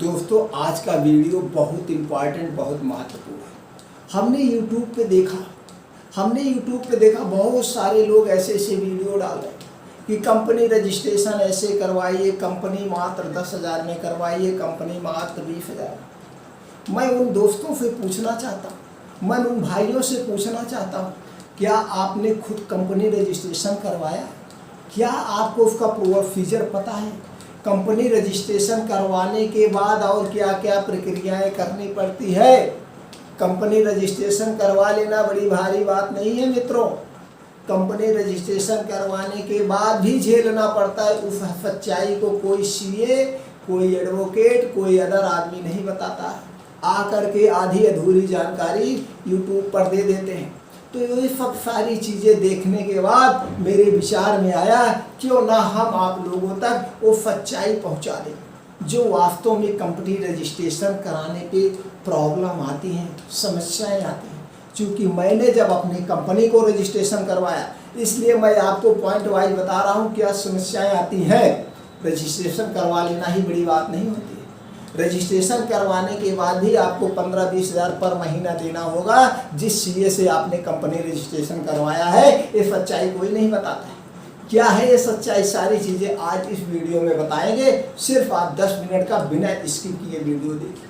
दोस्तों आज का वीडियो बहुत इम्पॉर्टेंट, बहुत महत्वपूर्ण है। हमने यूट्यूब पे देखा बहुत सारे लोग ऐसे वीडियो डाल रहे हैं कि कंपनी रजिस्ट्रेशन ऐसे करवाइए, कंपनी मात्र 10,000 में करवाइए, कंपनी मात्र 20,000। मैं उन दोस्तों से पूछना चाहता हूँ, मैं उन भाइयों से पूछना चाहता हूँ, क्या आपने खुद कंपनी रजिस्ट्रेशन करवाया? क्या आपको उसका प्रोसीजर पता है? कंपनी रजिस्ट्रेशन करवाने के बाद और क्या क्या प्रक्रियाएं करनी पड़ती है? कंपनी रजिस्ट्रेशन करवा लेना बड़ी भारी बात नहीं है मित्रों। कंपनी रजिस्ट्रेशन करवाने के बाद भी झेलना पड़ता है। उस सच्चाई को कोई सीए, कोई एडवोकेट, कोई अदर आदमी नहीं बताता है। आकर के आधी अधूरी जानकारी यूट्यूब पर दे देते हैं। तो ये सब सारी चीज़ें देखने के बाद मेरे विचार में आया, क्यों ना हम आप लोगों तक वो सच्चाई पहुंचा दें जो वास्तव में कंपनी रजिस्ट्रेशन कराने पे प्रॉब्लम आती हैं, समस्याएं आती हैं। क्योंकि मैंने जब अपनी कंपनी को रजिस्ट्रेशन करवाया, इसलिए मैं आपको पॉइंट वाइज बता रहा हूँ क्या समस्याएं आती हैं। रजिस्ट्रेशन करवा लेना ही बड़ी बात नहीं होती है। रजिस्ट्रेशन करवाने के बाद भी आपको 15-20 हज़ार पर महीना देना होगा। जिस सीए से आपने कंपनी रजिस्ट्रेशन करवाया है, ये सच्चाई कोई नहीं बताता है। क्या है ये सच्चाई? सारी चीज़ें आज इस वीडियो में बताएंगे। सिर्फ आप 10 मिनट का बिना स्किप किए वीडियो देखिए।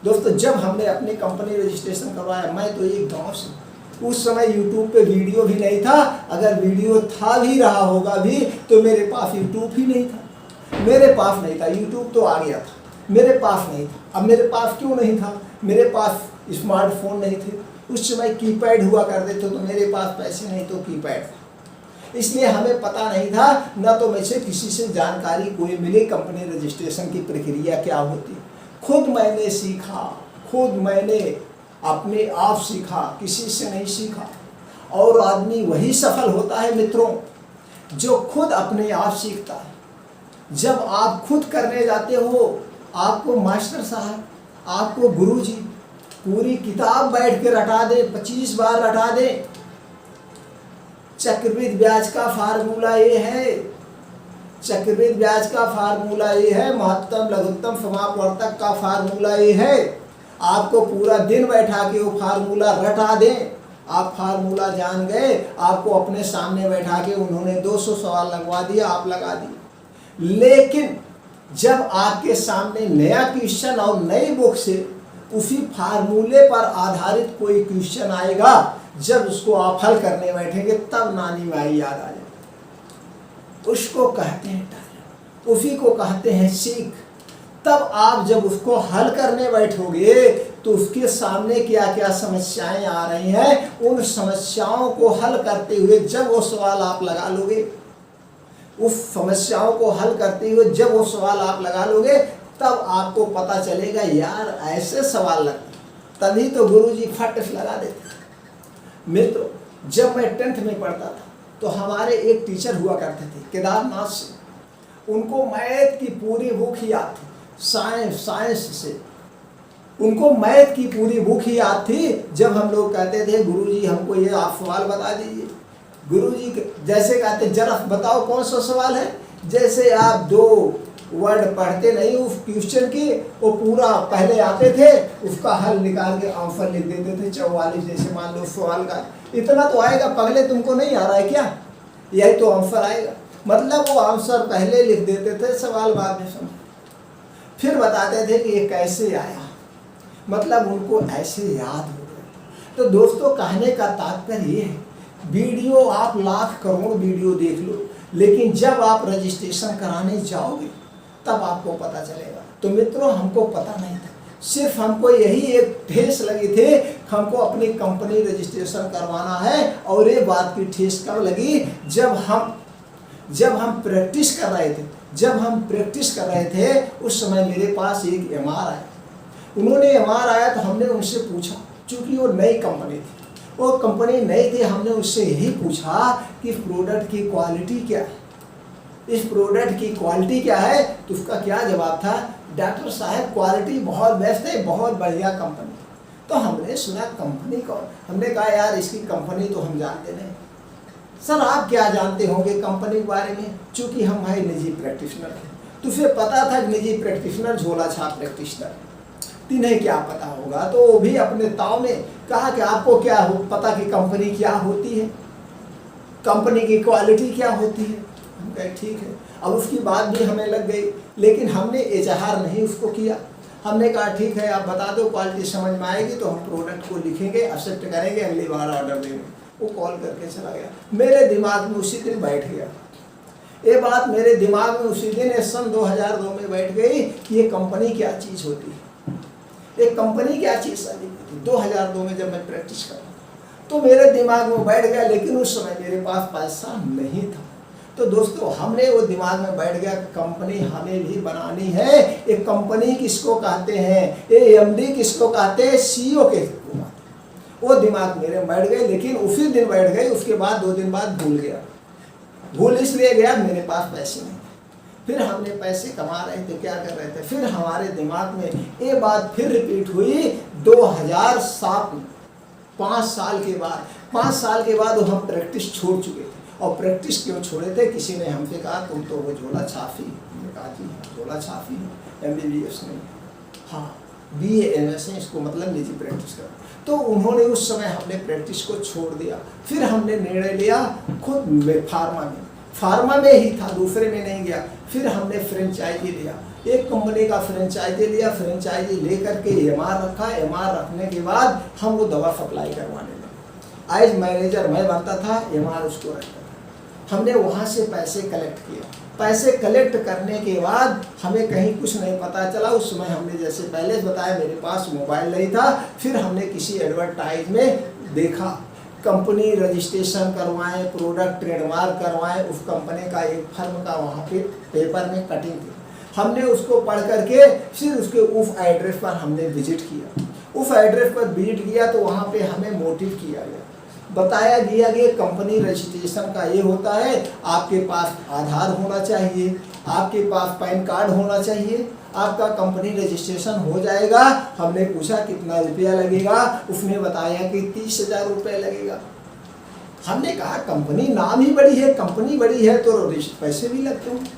दोस्तों जब हमने अपनी कंपनी रजिस्ट्रेशन करवाया, मैं तो एक गाँव से, उस समय यूट्यूब पे वीडियो भी नहीं था। अगर वीडियो था भी रहा होगा भी तो मेरे पास यूट्यूब ही नहीं था। मेरे पास नहीं था, यूट्यूब तो आ गया था, मेरे पास नहीं था। अब मेरे पास क्यों नहीं था? मेरे पास स्मार्टफोन नहीं थे। उस समय कीपैड हुआ करते थे, तो मेरे पास पैसे नहीं तो कीपैड था। इसलिए हमें पता नहीं था, न तो मुझे किसी से जानकारी कोई मिली कंपनी रजिस्ट्रेशन की प्रक्रिया क्या होती। खुद मैंने सीखा, खुद मैंने अपने आप सीखा, किसी से नहीं सीखा। और आदमी वही सफल होता है मित्रों जो खुद अपने आप सीखता है। जब आप खुद करने जाते हो, आपको मास्टर साहब, आपको गुरुजी पूरी किताब बैठ के रटा दे, 25 बार रटा दे, चक्रवृद्धि ब्याज का फार्मूला ये है, चक्रवृद्धि ब्याज का फार्मूला ये है, महत्तम लघुत्तम समापवर्तक का फार्मूला ये है। आपको पूरा दिन बैठा के वो फार्मूला रटा दें, आप फार्मूला जान गए। आपको अपने सामने बैठा के उन्होंने 200 सवाल लगवा दिया, आप लगा दिए। लेकिन जब आपके सामने नया क्वेश्चन और नई बुक से उसी फार्मूले पर आधारित कोई क्वेश्चन आएगा, जब उसको आप हल करने बैठेंगे तब नानी माई याद आ जाए। उसको कहते हैं टैलेंट, उसी को कहते हैं सीख। तब आप जब उसको हल करने बैठोगे तो उसके सामने क्या क्या समस्याएं आ रही हैं, उन समस्याओं को हल करते हुए जब वो सवाल आप लगा लोगे, उस समस्याओं को हल करते हुए जब वो सवाल आप लगा लोगे, तब आपको पता चलेगा यार ऐसे सवाल लगते, तभी तो गुरुजी फट लगा देते। मित्रों जब मैं 10th में पढ़ता था तो हमारे एक टीचर हुआ करते थे केदारनाथ से। उनको मैथ की पूरी बुक याद थी, साइंस से उनको मैथ की पूरी बुक याद थी। जब हम लोग कहते थे गुरुजी हमको ये आप सवाल बता दीजिए, गुरुजी जैसे कहते जरा बताओ कौन सा सवाल है। जैसे आप 2 वर्ड पढ़ते नहीं उस क्वेश्चन की, वो पूरा पहले आते थे, उसका हल निकाल के आंसर लिख देते थे 44। जैसे मान लो सवाल का इतना तो आएगा, पहले तुमको नहीं आ रहा है क्या, यही तो आंसर आएगा। मतलब वो आंसर पहले लिख देते थे, सवाल बाद में समझ, फिर बताते थे कि ये कैसे आया, मतलब उनको ऐसे याद हो गया। तो दोस्तों कहने का तात्पर्य ये है, वीडियो आप लाख करोड़ वीडियो देख लो, लेकिन जब आप रजिस्ट्रेशन कराने जाओगे तब आपको पता चलेगा। तो मित्रों हमको पता नहीं था, सिर्फ हमको यही एक ठेस लगी थी, हमको अपनी कंपनी रजिस्ट्रेशन करवाना है। और ये बात की ठेस कब लगी, जब हम प्रैक्टिस कर रहे थे, उस समय मेरे पास एक एमआर आया। उन्होंने एमआर आया तो हमने उनसे पूछा, चूँकि वो नई कंपनी थी, वो कंपनी नई थी, हमने उससे यही पूछा कि इस प्रोडक्ट की क्वालिटी क्या है, इस प्रोडक्ट की क्वालिटी क्या है। तो उसका क्या जवाब था, डॉक्टर साहब क्वालिटी बहुत बेस्ट है, बहुत बढ़िया कंपनी। तो हमने सुना कंपनी कौन, हमने कहा यार इसकी कंपनी तो हम जानते नहीं। सर आप क्या जानते होंगे कंपनी के बारे में? चूँकि हम भाई निजी प्रैक्टिशनर थे, तुझे पता था कि निजी प्रैक्टिशनर झोला छाप प्रैक्टिशनर, तिन्हें क्या पता होगा। तो वो भी अपने ताव में कहा कि आपको क्या हो पता कि कंपनी क्या होती है, कंपनी की क्वालिटी क्या होती है। हम कहे ठीक है। अब उसकी बात भी हमें लग गई, लेकिन हमने इजहार नहीं उसको किया। हमने कहा ठीक है आप बता दो, क्वालिटी समझ में आएगी तो हम प्रोडक्ट को लिखेंगे, एक्सेप्ट करेंगे, अगली बार ऑर्डर देंगे। वो कॉल करके चला गया। मेरे दिमाग में उसी दिन बैठ गया ये बात, मेरे दिमाग में उसी दिन सन 2002 में बैठ गई कि ये कंपनी क्या चीज़ होती है, एक कंपनी क्या चीज़ साबित होती है। 2002 में जब मैं प्रैक्टिस कर तो मेरे दिमाग में बैठ गया, लेकिन उस समय मेरे पास पैसा नहीं था। तो दोस्तों हमने वो दिमाग में बैठ गया कंपनी हमें भी बनानी है। एक कंपनी किसको कहते हैं, ये एमडी किसको कहते हैं, सीईओ के वो दिमाग मेरे में बैठ गए। लेकिन उसी दिन बैठ गए, उसके बाद 2 दिन बाद भूल गया। भूल इसलिए गया मेरे पास पैसे नहीं। फिर हमने पैसे कमा रहे थे, क्या कर रहे थे, फिर हमारे दिमाग में ये बात फिर रिपीट हुई 2007 में। 5 साल के बाद हम प्रैक्टिस छोड़ चुके थे। और प्रैक्टिस क्यों छोड़े थे, किसी ने हमसे कहा तुम तो वो झोला छापी। हमने कहा जी झोला छापी है, MBBS नहीं, हाँ BA MS है, इसको मतलब निजी प्रैक्टिस करो। तो उन्होंने उस समय हमने प्रैक्टिस को छोड़ दिया। फिर हमने निर्णय लिया खुद फार्मा में ही था, दूसरे में नहीं गया। फिर हमने फ्रेंचाइजी लिया, एक कंपनी का फ्रेंचाइजी लिया। फ्रेंचाइजी लेकर के MR रखा, MR रखने के बाद हम वो दवा सप्लाई करवाने लगे। एज मैनेजर मैं बनता था, MR उसको रखता था। हमने वहाँ से पैसे कलेक्ट किया। पैसे कलेक्ट करने के बाद हमें कहीं कुछ नहीं पता चला। उस समय हमने जैसे पहले बताया मेरे पास मोबाइल नहीं था। फिर हमने किसी एडवर्टाइज में देखा, कंपनी रजिस्ट्रेशन करवाएं, प्रोडक्ट ट्रेडमार्क करवाएं, उस कंपनी का एक फर्म का वहाँ पे पेपर में कटिंग थी। हमने उसको पढ़ करके फिर उसके उस एड्रेस पर हमने विजिट किया। उस एड्रेस पर विजिट किया तो वहाँ पे हमें मोटिव किया गया, बताया गया कि कंपनी रजिस्ट्रेशन का ये होता है, आपके पास आधार होना चाहिए, आपके पास पैन कार्ड होना चाहिए, आपका कंपनी रजिस्ट्रेशन हो जाएगा। हमने पूछा कितना रुपया लगेगा, उसने बताया कि 30,000 रुपये लगेगा। हमने कहा कंपनी नाम ही बड़ी है, कंपनी बड़ी है तो पैसे भी लगते हैं।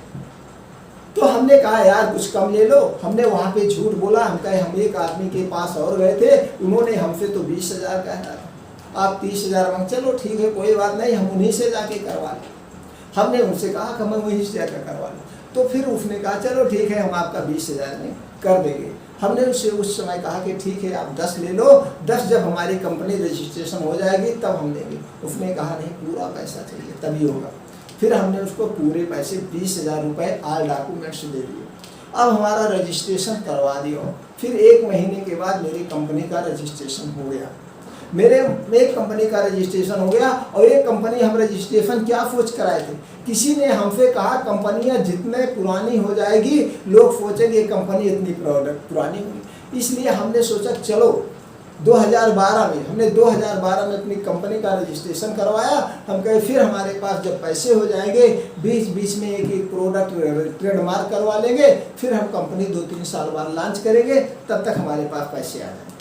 तो हमने कहा यार कुछ कम ले लो। हमने वहाँ पे झूठ बोला। हम कहे हम एक आदमी के पास और गए थे, उन्होंने हमसे तो 20,000 कहा था, आप 30,000 मांग। चलो ठीक है कोई बात नहीं, हम उन्हीं से जाके करवा लें। हमने उनसे कहा कि हम वहीं से जाकर करवा लें। तो फिर उसने कहा चलो ठीक है हम आपका 20,000 में कर देंगे। हमने उससे उस समय कहा कि ठीक है आप 10 ले लो, 10 जब हमारी कंपनी रजिस्ट्रेशन हो जाएगी तब हम देंगे। उसने कहा नहीं पूरा पैसा चाहिए तभी होगा। फिर हमने उसको पूरे पैसे 20,000 रुपये ऑल डॉक्यूमेंट्स दे दिए। अब हमारा रजिस्ट्रेशन करवा दिया। फिर 1 महीने के बाद मेरी कंपनी का रजिस्ट्रेशन हो गया। मेरे एक कंपनी का रजिस्ट्रेशन हो गया। और ये कंपनी हम रजिस्ट्रेशन क्या सोच कर आए थे, किसी ने हमसे कहा कंपनियां जितने पुरानी हो जाएगी लोग सोचेंगे कंपनी इतनी पुरानी होगी। इसलिए हमने सोचा चलो 2012 में हमने 2012 में अपनी कंपनी का रजिस्ट्रेशन करवाया। हम कहे फिर हमारे पास जब पैसे हो जाएंगे बीच बीच में एक एक प्रोडक्ट ट्रेडमार्क करवा लेंगे, फिर हम कंपनी 2-3 साल बाद लॉन्च करेंगे, तब तक हमारे पास पैसे आ जाएंगे।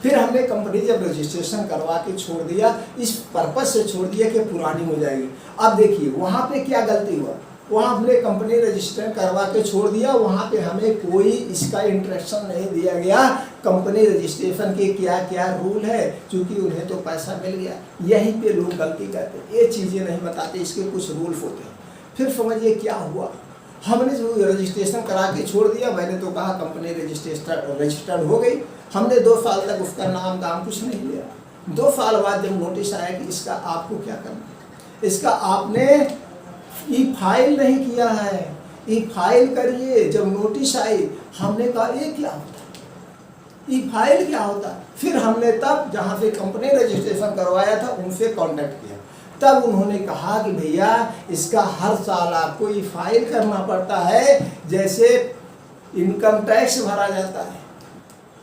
फिर हमने कंपनी जब रजिस्ट्रेशन करवा के छोड़ दिया, इस पर्पज से छोड़ दिया कि पुरानी हो जाएगी। अब देखिए वहाँ पे क्या गलती हुआ, वहाँ हमने कंपनी रजिस्ट्रेशन करवा के छोड़ दिया, वहाँ पे हमें कोई इसका इंस्ट्रक्शन नहीं दिया गया कंपनी रजिस्ट्रेशन के क्या क्या रूल है, क्योंकि उन्हें तो पैसा मिल गया। यहीं पे लोग गलती करते हैं, ये चीज़ें नहीं बताते, इसके कुछ रूल्स होते हैं। फिर समझिए क्या हुआ, हमने जो रजिस्ट्रेशन करा के छोड़ दिया। मैंने तो कहा कंपनी रजिस्टर्ड हो गई। हमने 2 साल तक उसका नाम दाम कुछ नहीं लिया। 2 साल बाद जब नोटिस आया कि इसका आपको क्या करना, इसका आपने ई फाइल नहीं किया है, ई फाइल करिए। जब नोटिस आई हमने कहा ये क्या होता है, ई फाइल क्या होता है। फिर हमने तब जहाँ से कंपनी रजिस्ट्रेशन करवाया था उनसे कांटेक्ट किया। तब उन्होंने कहा कि भैया इसका हर साल आपको ई फाइल करना पड़ता है, जैसे इनकम टैक्स भरा जाता है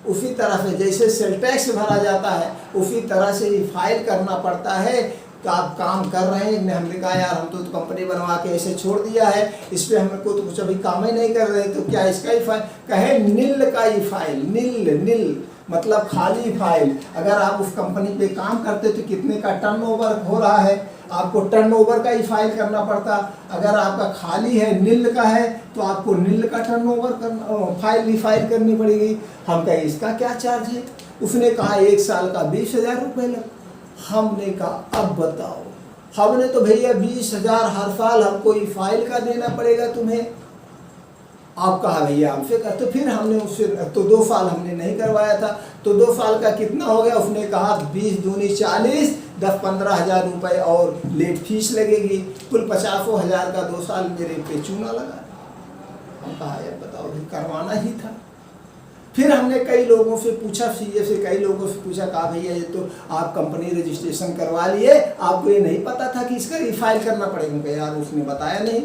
उसी तरह से, जैसे सेल टैक्स भरा जाता है उसी तरह से ई फाइल करना पड़ता है कि आप काम कर रहे हैं। हमने कहा यार हम तो कंपनी बनवा के ऐसे छोड़ दिया है, इस पर हमको तो कुछ अभी काम ही नहीं कर रहे, तो क्या इसका ही फाइल कहे नील का ई फाइल, नील मतलब खाली फाइल। अगर आप उस कंपनी पे काम करते तो कितने का टर्नओवर हो रहा है, आपको टर्नओवर का ही फाइल करना पड़ता। अगर आपका खाली है, नील का है, तो आपको नील का टर्नओवर करना, फाइल रिफाइल करनी पड़ेगी। हम कहे इसका क्या चार्ज है? उसने कहा 1 साल का 20,000 रुपये लग। हमने कहा अब बताओ, हमने तो भैया 20,000 हर साल हमको ई फाइल का देना पड़ेगा तुम्हें। आप कहा भैया हमसे कर, तो फिर हमने उससे तो 2 साल हमने नहीं करवाया था, तो 2 साल का कितना हो गया? उसने कहा 20 दूनी 40, 10-15,000 रुपये और लेट फीस लगेगी, कुल 50,000 का 2 साल मेरे पे चूना लगा। हम कहा यार बताओ भाई करवाना ही था। फिर हमने कई लोगों से पूछा, सीए से कई लोगों से पूछा, कहा भैया ये तो आप कंपनी रजिस्ट्रेशन करवा लिए, आपको ये नहीं पता था कि इसका रिफाइल करना पड़ेगा? यार उसने बताया नहीं,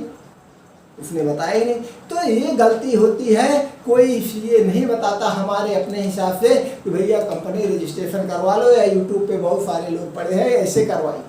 उसने बताया ही नहीं। तो ये गलती होती है, कोई ये नहीं बताता हमारे अपने हिसाब से कि भैया कंपनी रजिस्ट्रेशन करवा लो, या यूट्यूब पे बहुत सारे लोग पढ़े हैं ऐसे करवाइए।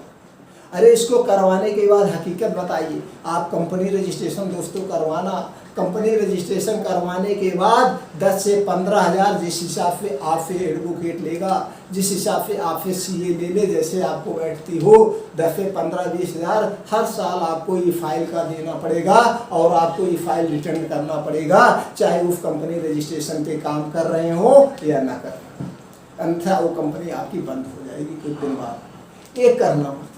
अरे इसको करवाने के बाद हकीकत बताइए। आप कंपनी रजिस्ट्रेशन दोस्तों करवाना, कंपनी रजिस्ट्रेशन करवाने के बाद 10 से 15,000 जिस हिसाब से आपसे एडवोकेट लेगा, जिस हिसाब से आपसे सीए ले ले, जैसे आपको बैठती हो, 10 से 15-20,000 हर साल आपको ये फाइल का देना पड़ेगा और आपको ये फाइल रिटर्न करना पड़ेगा, चाहे उस कंपनी रजिस्ट्रेशन पे काम कर रहे हो या ना कर रहे हो। अन्यथा वो कंपनी आपकी बंद हो जाएगी कुछ दिन बाद। ये करना पड़ता है।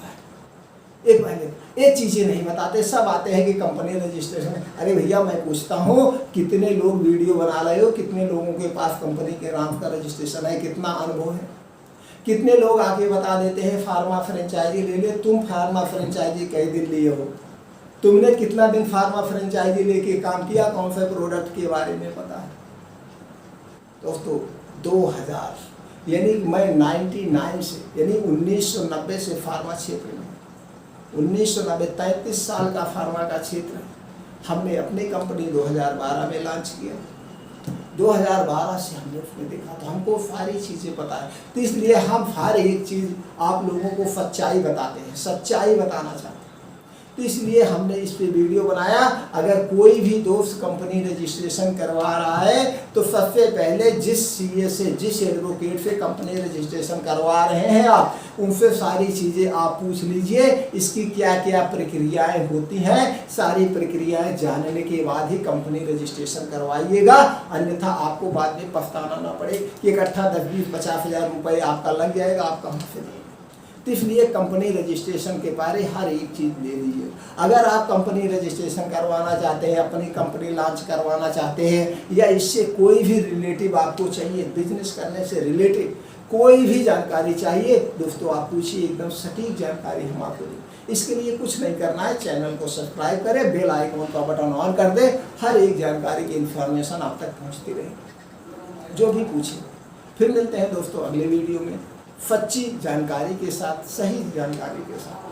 एक महीने ये चीज़ें नहीं बताते, सब आते हैं कि कंपनी रजिस्ट्रेशन। अरे भैया मैं पूछता हूँ कितने लोग वीडियो बना रहे हो, कितने लोगों के पास कंपनी के नाम का रजिस्ट्रेशन है, कितना अनुभव है? कितने लोग आके बता देते हैं फार्मा फ्रेंचाइजी ले ले। तुम फार्मा फ्रेंचाइजी कई दिन लिए हो? तुमने कितना दिन फार्मा फ्रेंचाइजी लेके काम किया? कौन से प्रोडक्ट के बारे में पता है? दोस्तों 2000 यानी मैं 99 से यानी 1990 से फार्मा क्षेत्र में, 1990 33 साल का फार्मा का क्षेत्र है। हमने अपनी कंपनी 2012 में लॉन्च किया। 2012 से हमने उसमें देखा तो हमको सारी चीज़ें पता है, तो इसलिए हम हर एक चीज़ आप लोगों को सच्चाई बताते हैं, सच्चाई बताना चाहते हैं। तो इसलिए हमने इस पे वीडियो बनाया। अगर कोई भी दोस्त कंपनी रजिस्ट्रेशन करवा रहा है तो सबसे पहले जिस सीए से, जिस एडवोकेट से कंपनी रजिस्ट्रेशन करवा रहे हैं आप, उनसे सारी चीज़ें आप पूछ लीजिए, इसकी क्या क्या प्रक्रियाएं होती हैं। सारी प्रक्रियाएं जानने के बाद ही कंपनी रजिस्ट्रेशन करवाइएगा, अन्यथा आपको बाद में पछताना ना पड़े कि इकट्ठा 10-20-50,000 रुपये आपका लग जाएगा, आप कहाँ से देंगे। तो इसलिए कंपनी रजिस्ट्रेशन के बारे हर एक चीज़ ले लीजिए। अगर आप कंपनी रजिस्ट्रेशन करवाना चाहते हैं, अपनी कंपनी लॉन्च करवाना चाहते हैं, या इससे कोई भी रिलेटिव आपको चाहिए, बिजनेस करने से रिलेटेड कोई भी जानकारी चाहिए, दोस्तों आप पूछिए, एकदम सटीक जानकारी हम आपको दें। इसके लिए कुछ नहीं करना है, चैनल को सब्सक्राइब करें, बेल आइकन का बटन ऑन कर दें, हर एक जानकारी की इन्फॉर्मेशन आप तक पहुँचती रहेगी, जो भी पूछे। फिर मिलते हैं दोस्तों अगले वीडियो में सच्ची जानकारी के साथ, सही जानकारी के साथ।